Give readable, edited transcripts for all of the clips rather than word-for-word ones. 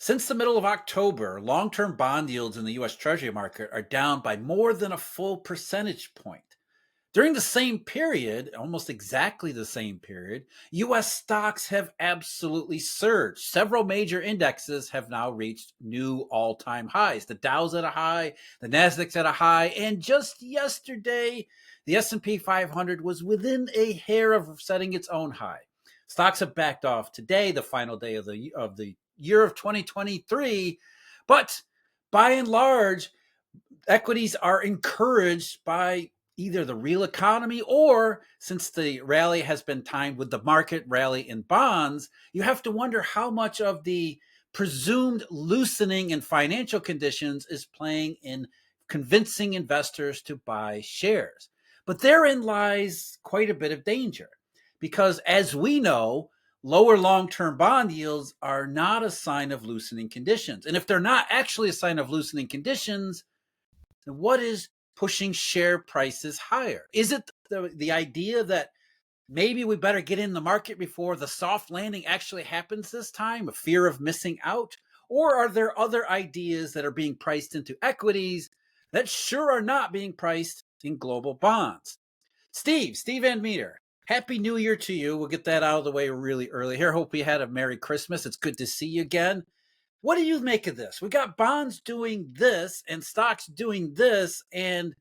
Since the middle of October, long term bond yields in the US Treasury market are down by more than a full percentage point. During the same period, almost exactly the same period, US stocks have absolutely surged. Several major indexes have now reached new all time highs. The Dow's at a high, the Nasdaq's at a high, and just yesterday, the S&P 500 was within a hair of setting its own high. Stocks have backed off today, the final day of the year of 2023, but by and large, equities are encouraged by either the real economy or, since the rally has been timed with the market rally in bonds, you have to wonder how much of the presumed loosening in financial conditions is playing in convincing investors to buy shares. But therein lies quite a bit of danger because, as we know, lower long-term bond yields are not a sign of loosening conditions. And if they're not actually a sign of loosening conditions, what is pushing share prices higher? Is it the idea that maybe we better get in the market before the soft landing actually happens this time, a fear of missing out? Or are there other ideas that are being priced into equities that sure are not being priced in global bonds? Steve and Meter, Happy New Year to you. We'll get that out of the way really early here. Hope you had a Merry Christmas. It's good to see you again. What do you make of this? We got bonds doing this and stocks doing this, and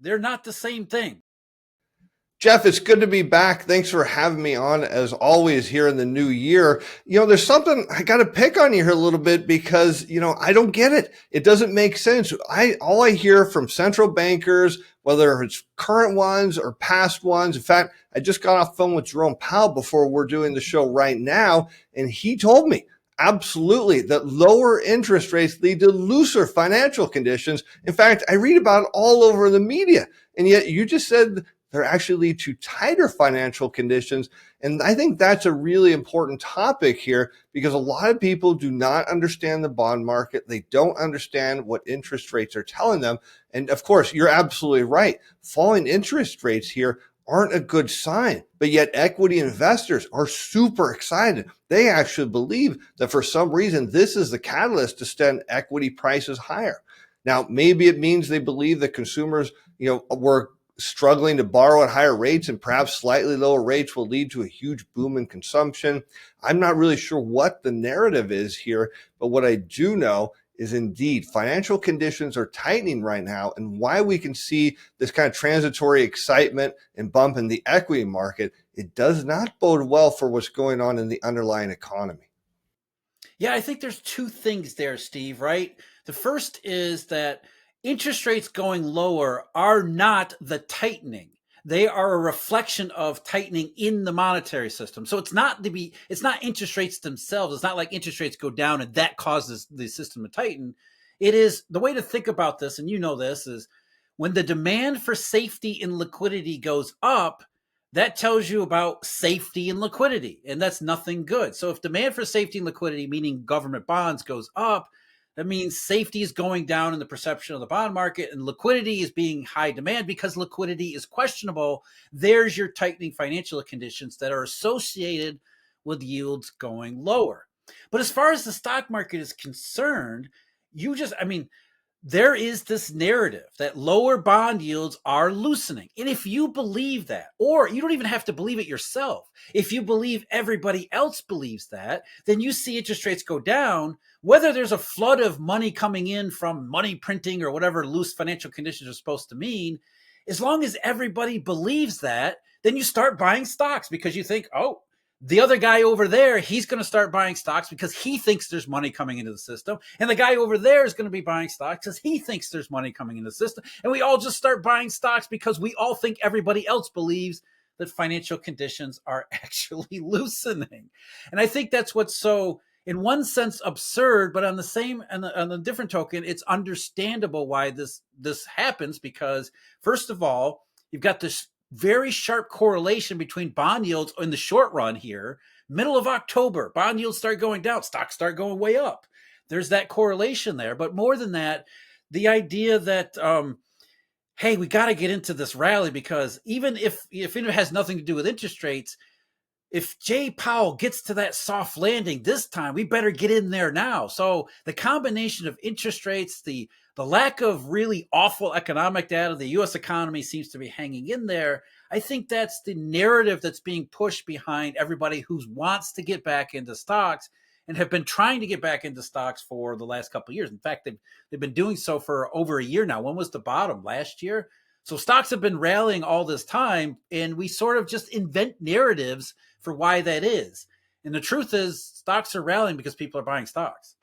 they're not the same thing. Jeff, it's good to be back. Thanks for having me on as always here in the new year. There's something I got to pick on you here a little bit because, I don't get it. It doesn't make sense. All I hear from central bankers, whether it's current ones or past ones. In fact, I just got off the phone with Jerome Powell before we're doing the show right now, and he told me absolutely that lower interest rates lead to looser financial conditions. In fact, I read about it all over the media, and yet you just said they're actually lead to tighter financial conditions. And I think that's a really important topic here because a lot of people do not understand the bond market. They don't understand what interest rates are telling them. And of course, you're absolutely right. Falling interest rates here aren't a good sign, but yet equity investors are super excited. They actually believe that for some reason, this is the catalyst to send equity prices higher. Now, maybe it means they believe that consumers, were struggling to borrow at higher rates and perhaps slightly lower rates will lead to a huge boom in consumption. I'm not really sure what the narrative is here, but what I do know is indeed financial conditions are tightening right now, and why we can see this kind of transitory excitement and bump in the equity market, it does not bode well for what's going on in the underlying economy. Yeah, I think there's two things there, Steve, right? The first is that interest rates going lower are not the tightening. They are a reflection of tightening in the monetary system. So it's not interest rates themselves. It's not like interest rates go down and that causes the system to tighten. It is the way to think about this, and you know this, is when the demand for safety and liquidity goes up, that tells you about safety and liquidity, and that's nothing good. So if demand for safety and liquidity, meaning government bonds, goes up, that means safety is going down in the perception of the bond market, and liquidity is being high demand because liquidity is questionable. There's your tightening financial conditions that are associated with yields going lower. But as far as the stock market is concerned, there is this narrative that lower bond yields are loosening. And if you believe that, or you don't even have to believe it yourself, if you believe everybody else believes that, then you see interest rates go down, whether there's a flood of money coming in from money printing or whatever loose financial conditions are supposed to mean. As long as everybody believes that, then you start buying stocks because you think, oh, the other guy over there, he's going to start buying stocks because he thinks there's money coming into the system. And the guy over there is going to be buying stocks because he thinks there's money coming into the system. And we all just start buying stocks because we all think everybody else believes that financial conditions are actually loosening. And I think that's what's so, in one sense, absurd, but on the different token, it's understandable why this happens because, first of all, you've got this very sharp correlation between bond yields in the short run here. Middle of October, bond yields start going down, stocks start going way up. There's that correlation there. But more than that, the idea that, hey, we got to get into this rally because even if it has nothing to do with interest rates, if Jay Powell gets to that soft landing this time, we better get in there now. So the combination of interest rates, the lack of really awful economic data, the US economy seems to be hanging in there. I think that's the narrative that's being pushed behind everybody who wants to get back into stocks and have been trying to get back into stocks for the last couple of years. In fact, they've been doing so for over a year now. When was the bottom? Last year? So stocks have been rallying all this time, and we sort of just invent narratives for why that is. And the truth is, stocks are rallying because people are buying stocks.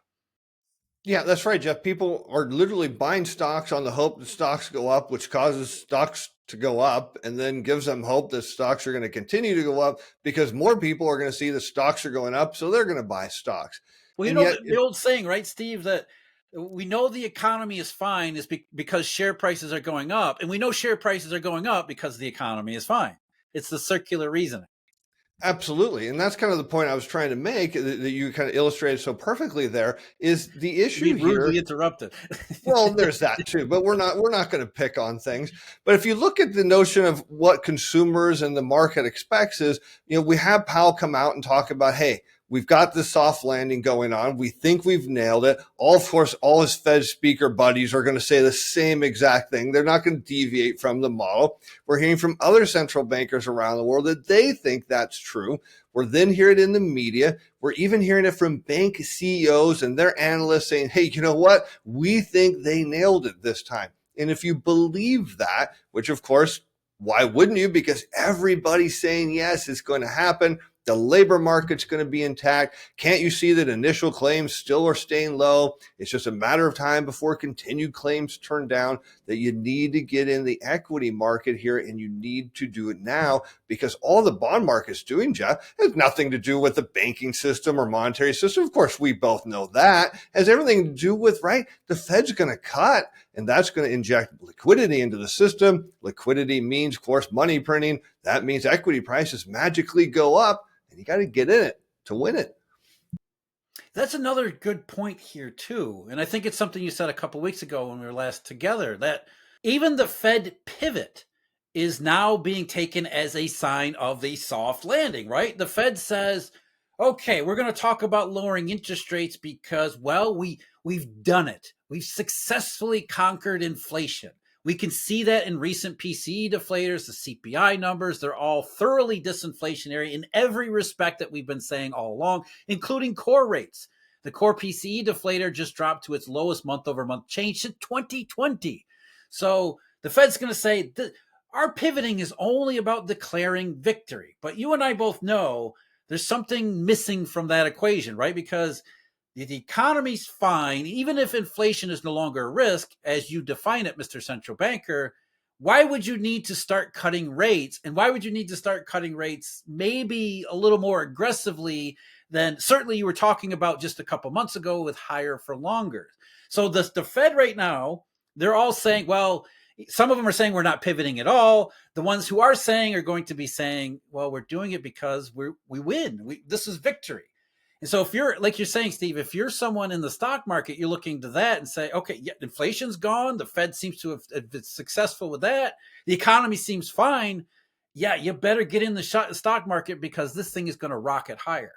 Yeah, that's right, Jeff. People are literally buying stocks on the hope that stocks go up, which causes stocks to go up and then gives them hope that stocks are going to continue to go up because more people are going to see the stocks are going up. So they're going to buy stocks. Well, you And know yet, the old saying, right, Steve, that we know the economy is fine is because share prices are going up, and we know share prices are going up because the economy is fine. It's the circular reasoning. absolutely. And that's kind of the point I was trying to make that you kind of illustrated so perfectly there is the You issue mean here. rudely interrupted? Well, there's that too, but we're not going to pick on things. But if you look at the notion of what consumers and the market expects is, we have Powell come out and talk about, hey, we've got this soft landing going on. We think we've nailed it. Of course, all his Fed speaker buddies are going to say the same exact thing. They're not going to deviate from the model. We're hearing from other central bankers around the world that they think that's true. We're then hearing it in the media. We're even hearing it from bank CEOs and their analysts saying, hey, you know what? We think they nailed it this time. And if you believe that, which of course, why wouldn't you? Because everybody's saying, yes, it's going to happen. The labor market's going to be intact. Can't you see that initial claims still are staying low? It's just a matter of time before continued claims turn down, that you need to get in the equity market here, and you need to do it now because all the bond market's doing, Jeff, has nothing to do with the banking system or monetary system. Of course, we both know that. It has everything to do with, right, the Fed's going to cut, and that's going to inject liquidity into the system. Liquidity means, of course, money printing. That means equity prices magically go up. And you got to get in it to win it. That's another good point here too, and I think it's something you said a couple weeks ago when we were last together, that even the Fed pivot is now being taken as a sign of the soft landing, right? The Fed says, okay, we're going to talk about lowering interest rates because, well, we've done it. We've successfully conquered inflation. We can see that in recent PCE deflators, the CPI numbers. They're all thoroughly disinflationary in every respect that we've been saying all along, including core rates. The core PCE deflator just dropped to its lowest month-over-month change since 2020. So the Fed's going to say, our pivoting is only about declaring victory. But you and I both know there's something missing from that equation, right? Because the economy's fine, even if inflation is no longer a risk, as you define it, Mr. Central Banker. Why would you need to start cutting rates? And why would you need to start cutting rates maybe a little more aggressively than certainly you were talking about just a couple months ago with higher for longer? So the Fed right now, they're all saying, well, some of them are saying we're not pivoting at all. The ones who are saying are going to be saying, well, we're doing it because we win. This is victory. And so if you're, like you're saying, Steve, if you're someone in the stock market, you're looking to that and say, okay, yeah, inflation's gone. The Fed seems to have been successful with that. The economy seems fine. Yeah, you better get in the stock market because this thing is going to rocket higher.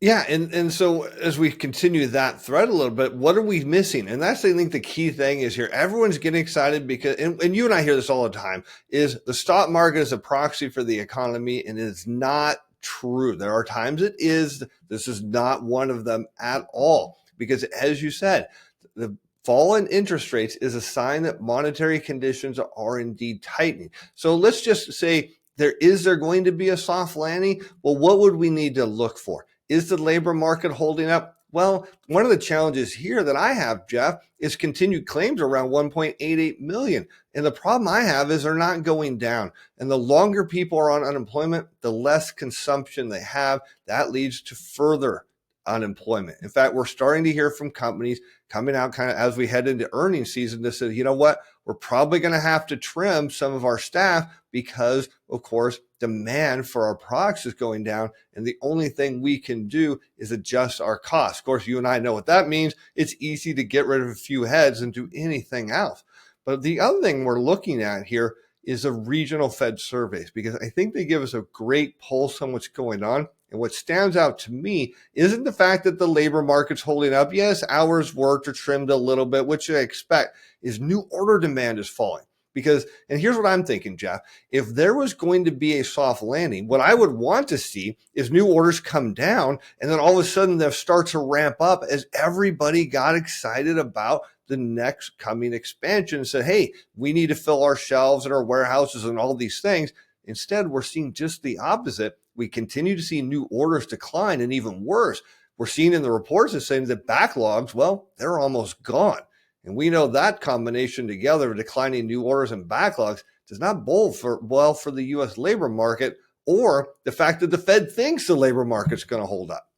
Yeah, and so as we continue that thread a little bit, what are we missing? And that's, I think, the key thing is here. Everyone's getting excited because, and you and I hear this all the time, is the stock market is a proxy for the economy, and it's not true. There are times it is. This is not one of them at all. Because as you said, the fall in interest rates is a sign that monetary conditions are indeed tightening. So let's just say there going to be a soft landing? Well, what would we need to look for? Is the labor market holding up? Well, one of the challenges here that I have, Jeff, is continued claims around 1.88 million. And the problem I have is they're not going down. And the longer people are on unemployment, the less consumption they have. That leads to further unemployment. In fact, we're starting to hear from companies coming out kind of as we head into earnings season to say, you know what, we're probably going to have to trim some of our staff because, of course, demand for our products is going down. And the only thing we can do is adjust our costs. Of course, you and I know what that means. It's easy to get rid of a few heads and do anything else. But the other thing we're looking at here is the regional Fed surveys, because I think they give us a great pulse on what's going on. And what stands out to me isn't the fact that the labor market's holding up. Yes, hours worked are trimmed a little bit, which I expect, is new order demand is falling. Because, and here's what I'm thinking, Jeff, if there was going to be a soft landing, what I would want to see is new orders come down, and then all of a sudden they'll start to ramp up as everybody got excited about the next coming expansion and said, hey, we need to fill our shelves and our warehouses and all these things. Instead, we're seeing just the opposite. We continue to see new orders decline, and even worse, we're seeing in the reports is saying that backlogs, well, they're almost gone. And we know that combination together of declining new orders and backlogs does not bode well for the U.S. labor market, or the fact that the Fed thinks the labor market's going to hold up.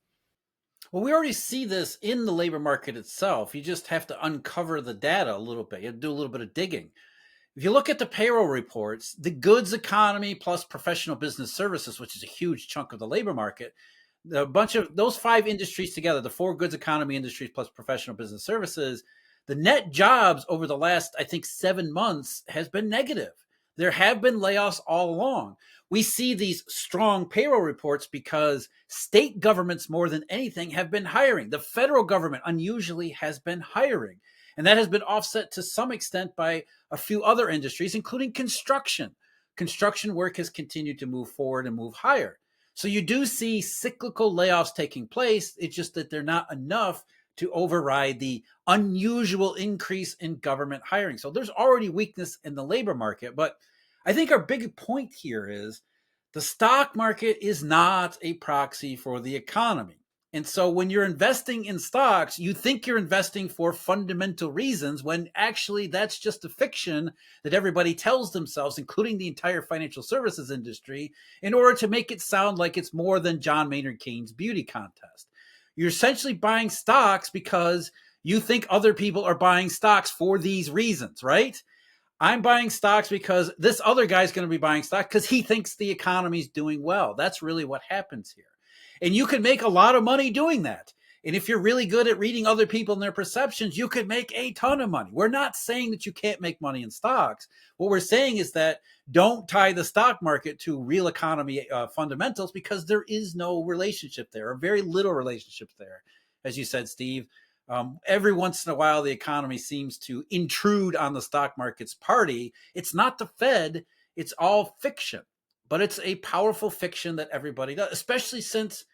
Well, we already see this in the labor market itself. You just have to uncover the data a little bit. You have to do a little bit of digging. If you look at the payroll reports, the goods economy plus professional business services, which is a huge chunk of the labor market, the bunch of those five industries together, the four goods economy industries plus professional business services, the net jobs over the last, I think, 7 months has been negative. There have been layoffs all along. We see these strong payroll reports because state governments, more than anything, have been hiring. The federal government unusually has been hiring. And that has been offset to some extent by a few other industries, including construction. Construction work has continued to move forward and move higher. So you do see cyclical layoffs taking place. It's just that they're not enough to override the unusual increase in government hiring. So there's already weakness in the labor market. But I think our big point here is the stock market is not a proxy for the economy. And so when you're investing in stocks, you think you're investing for fundamental reasons when actually that's just a fiction that everybody tells themselves, including the entire financial services industry, in order to make it sound like it's more than John Maynard Keynes' beauty contest. You're essentially buying stocks because you think other people are buying stocks for these reasons, right? I'm buying stocks because this other guy's going to be buying stock because he thinks the economy's doing well. That's really what happens here. And you can make a lot of money doing that. And if you're really good at reading other people and their perceptions, you could make a ton of money. We're not saying that you can't make money in stocks. What we're saying is that don't tie the stock market to real economy fundamentals, because there is no relationship there, or very little relationship there. As you said, Steve, every once in a while, the economy seems to intrude on the stock market's party. It's not the Fed. It's all fiction. But it's a powerful fiction that everybody does, especially since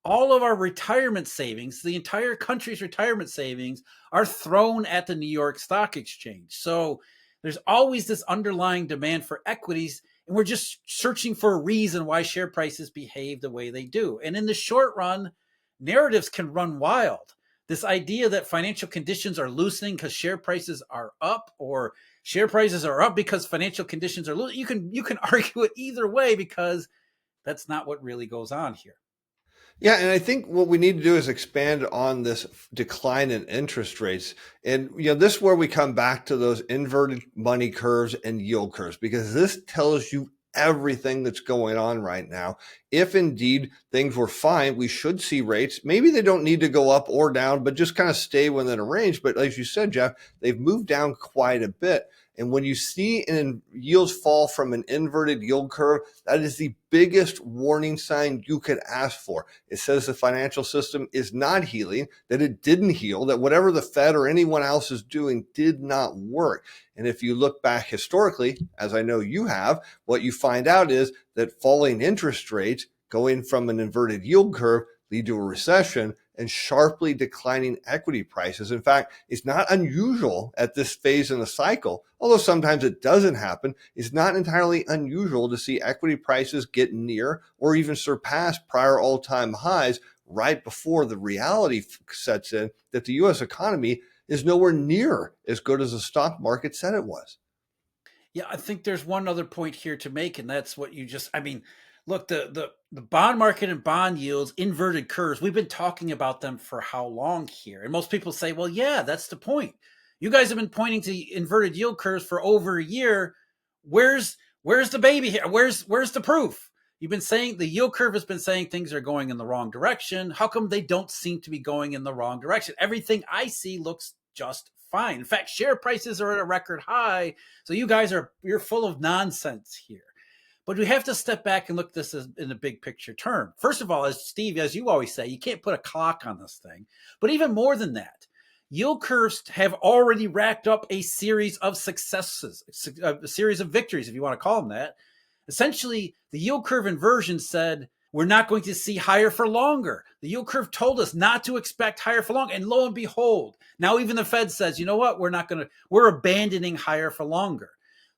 all of our retirement savings, the entire country's retirement savings, are thrown at the New York Stock Exchange. So there's always this underlying demand for equities, and we're just searching for a reason why share prices behave the way they do. And in the short run, narratives can run wild. This idea that financial conditions are loosening because share prices are up, or share prices are up because financial conditions are loose, you can argue it either way, because that's not what really goes on here. Yeah, and I think what we need to do is expand on this decline in interest rates. And this is where we come back to those inverted money curves and yield curves, because this tells you everything that's going on right now. If indeed things were fine, we should see rates. Maybe they don't need to go up or down, but just kind of stay within a range. But as you said, Jeff, they've moved down quite a bit. And when you see yields fall from an inverted yield curve, that is the biggest warning sign you could ask for. It says the financial system is not healing, that it didn't heal, that whatever the Fed or anyone else is doing did not work. And if you look back historically, as I know you have, what you find out is that falling interest rates going from an inverted yield curve lead to a recession and sharply declining equity prices. In fact, it's not unusual at this phase in the cycle, although sometimes it doesn't happen. It's not entirely unusual to see equity prices get near or even surpass prior all-time highs right before the reality sets in that the U.S. economy is nowhere near as good as the stock market said it was. Yeah, I think there's one other point here to make, and that's what you just, look, the bond market and bond yields, inverted curves, we've been talking about them for how long here? And most people say, well, yeah, that's the point. You guys have been pointing to inverted yield curves for over a year. Where's the baby here? Where's the proof? You've been saying, the yield curve has been saying things are going in the wrong direction. How come they don't seem to be going in the wrong direction? Everything I see looks just fine. In fact, share prices are at a record high. So you're full of nonsense here. But we have to step back and look at this in a big picture term. First of all, as Steve, as you always say, you can't put a clock on this thing. But even more than that, yield curves have already racked up a series of successes, a series of victories, if you want to call them that. Essentially, the yield curve inversion said we're not going to see higher for longer. The yield curve told us not to expect higher for long. And lo and behold, now even the Fed says, you know what, we're abandoning higher for longer.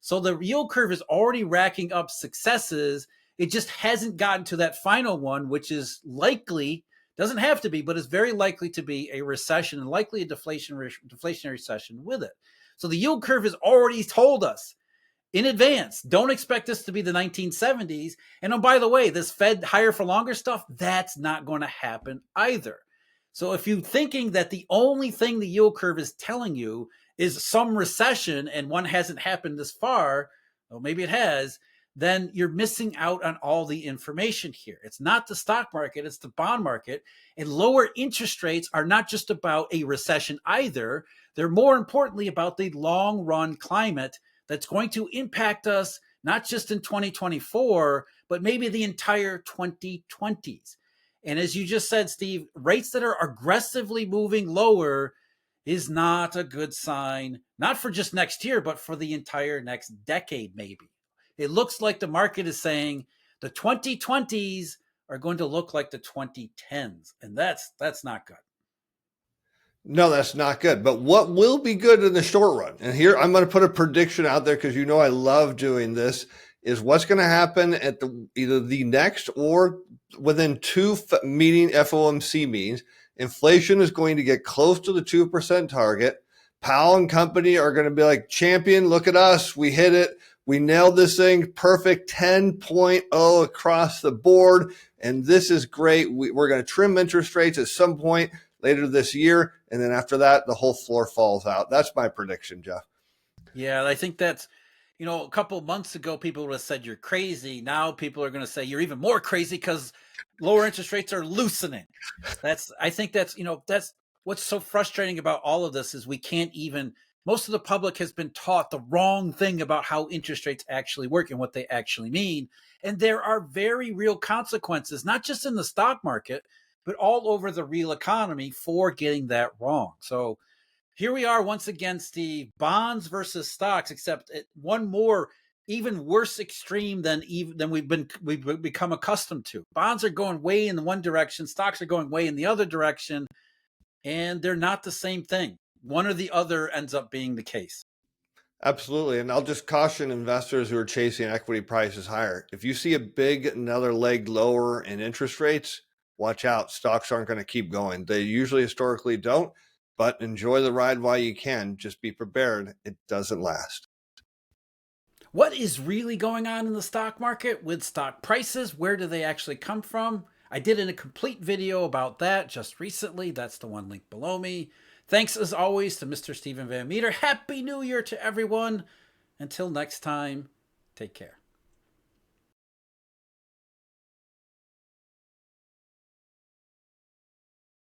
So the yield curve is already racking up successes. It just hasn't gotten to that final one, which is likely, doesn't have to be, but is very likely to be a recession and likely a deflationary recession with it. So the yield curve has already told us in advance, don't expect this to be the 1970s. And oh, by the way, this Fed higher for longer stuff, that's not going to happen either. So if you're thinking that the only thing the yield curve is telling you is some recession and one hasn't happened this far, well, maybe it has, then you're missing out on all the information here. It's not the stock market, it's the bond market. And lower interest rates are not just about a recession either. They're more importantly about the long run climate that's going to impact us not just in 2024, but maybe the entire 2020s. And as you just said, Steve, rates that are aggressively moving lower is not a good sign, not for just next year, but for the entire next decade, maybe. It looks like the market is saying the 2020s are going to look like the 2010s, and that's not good. No, that's not good. But what will be good in the short run? And here I'm going to put a prediction out there because you know I love doing this. Is what's going to happen at either the next or within two FOMC meetings. Inflation is going to get close to the 2% target. Powell and company are going to be like, champion, look at us. We hit it. We nailed this thing. Perfect 10.0 across the board. And this is great. We're going to trim interest rates at some point later this year. And then after that, the whole floor falls out. That's my prediction, Jeff. Yeah, I think that's, a couple of months ago, people would have said you're crazy. Now people are going to say you're even more crazy because lower interest rates are loosening. I think that's what's so frustrating about all of this is we can't even, most of the public has been taught the wrong thing about how interest rates actually work and what they actually mean. And there are very real consequences, not just in the stock market, but all over the real economy for getting that wrong. So here we are once again, Steve, bonds versus stocks, except at one more, even worse extreme than we've become accustomed to. Bonds are going way in the one direction, stocks are going way in the other direction, and they're not the same thing. One or the other ends up being the case. Absolutely. And I'll just caution investors who are chasing equity prices higher. If you see another leg lower in interest rates, watch out. Stocks aren't going to keep going. They usually historically don't, but enjoy the ride while you can. Just be prepared. It doesn't last. What is really going on in the stock market with stock prices? Where do they actually come from? I did a complete video about that just recently. That's the one linked below me. Thanks as always to Mr. Stephen Van Metre. Happy New Year to everyone. Until next time, take care.